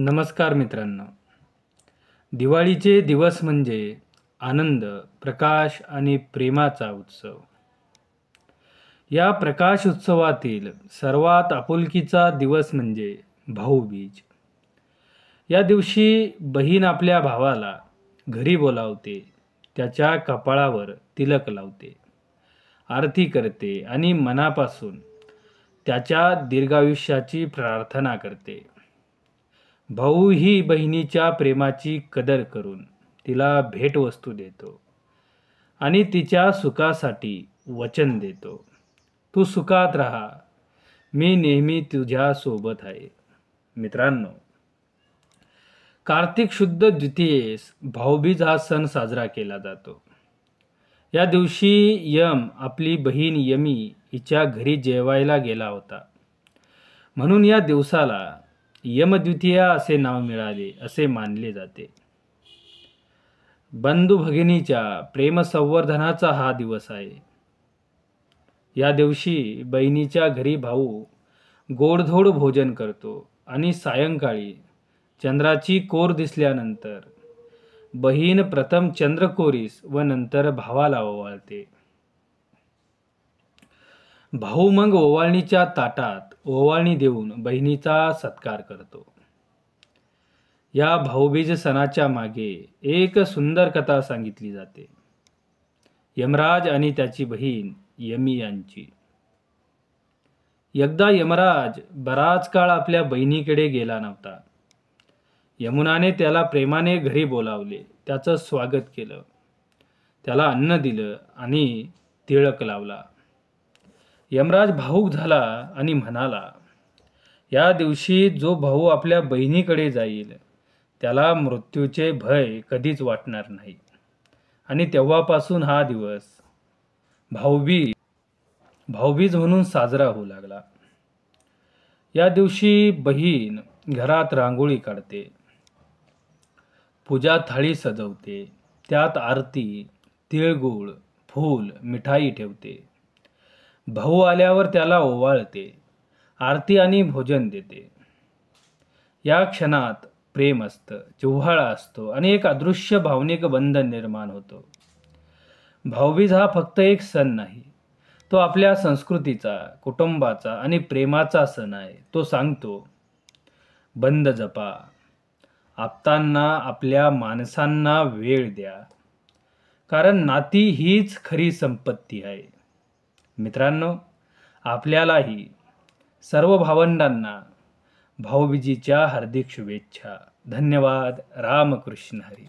नमस्कार मित्रांनो. दिवाळीचे दिवस म्हणजे आनंद, प्रकाश आणि प्रेमाचा उत्सव. या प्रकाश उत्सवातील सर्वात आपुलकीचा दिवस म्हणजे भाऊबीज. या दिवशी बहीण आपल्या भावाला घरी बोलावते, त्याच्या कपाळावर तिलक लावते, आरती करते आणि मनापासून त्याच्या दीर्घायुष्याची प्रार्थना करते. भाऊ ही बहिणीच्या प्रेमाची कदर करून तिला भेटवस्तू देतो आणि तिच्या सुखासाठी वचन देतो, तू सुखात राहा, मी नेहमी तुझ्या सोबत आहे. मित्रांनो, कार्तिक शुद्ध द्वितीयेस भाऊबीज हा सण साजरा केला जातो. या दिवशी यम आपली बहीण यमी हिच्या घरी जेवायला गेला होता, म्हणून या दिवसाला यमद्वितीया असे नाव मिळाले असे मानले जाते. बंधू भगिनीच्या प्रेमसंवर्धनाचा हा दिवस आहे. या दिवशी बहिणीच्या घरी भाऊ गोडधोड भोजन करतो आणि सायंकाळी चंद्राची कोर दिसल्यानंतर बहीण प्रथम चंद्रकोरीस व नंतर भावाला ओवाळते. भाऊ मग ओवाळणीच्या ताटात ओवाळणी देऊन बहिणीचा सत्कार करतो. या भाऊबीज सणाच्या मागे एक सुंदर कथा सांगितली जाते, यमराज आणि त्याची बहीण यमी यांची. एकदा यमराज बराच काळ आपल्या बहिणीकडे गेला नव्हता. यमुनाने त्याला प्रेमाने घरी बोलावले, त्याचं स्वागत केलं, त्याला अन्न दिलं आणि तिळक लावला. यमराज भावूक झाला आणि म्हणाला, या दिवशी जो भाऊ आपल्या बहिणीकडे जाईल त्याला मृत्यूचे भय कधीच वाटणार नाही. आणि तेव्हापासून हा दिवस भाऊबीज म्हणून साजरा होऊ लागला. या दिवशी बहीण घरात रांगोळी काढते, पूजा थाळी सजवते, त्यात आरती, तिळगुळ, फूल, मिठाई ठेवते. भाऊ आल्यावर त्याला ओवाळते, आरती आणि भोजन देते. या क्षणात प्रेम असतं, जिव्हाळा असतो आणि एक अदृश्य भावनिक बंधन निर्माण होतो. भाऊबीज हा फक्त एक सण नाही, तो आपल्या संस्कृतीचा, कुटुंबाचा आणि प्रेमाचा सण आहे. तो सांगतो, बंध जपा, आप्तांना, आपल्या माणसांना वेळ द्या, कारण नाती हीच खरी संपत्ती आहे. मित्रांनो, आपल्यालाही सर्व भावंडांना भाऊबीजेच्या हार्दिक शुभेच्छा. धन्यवाद. रामकृष्ण हरी.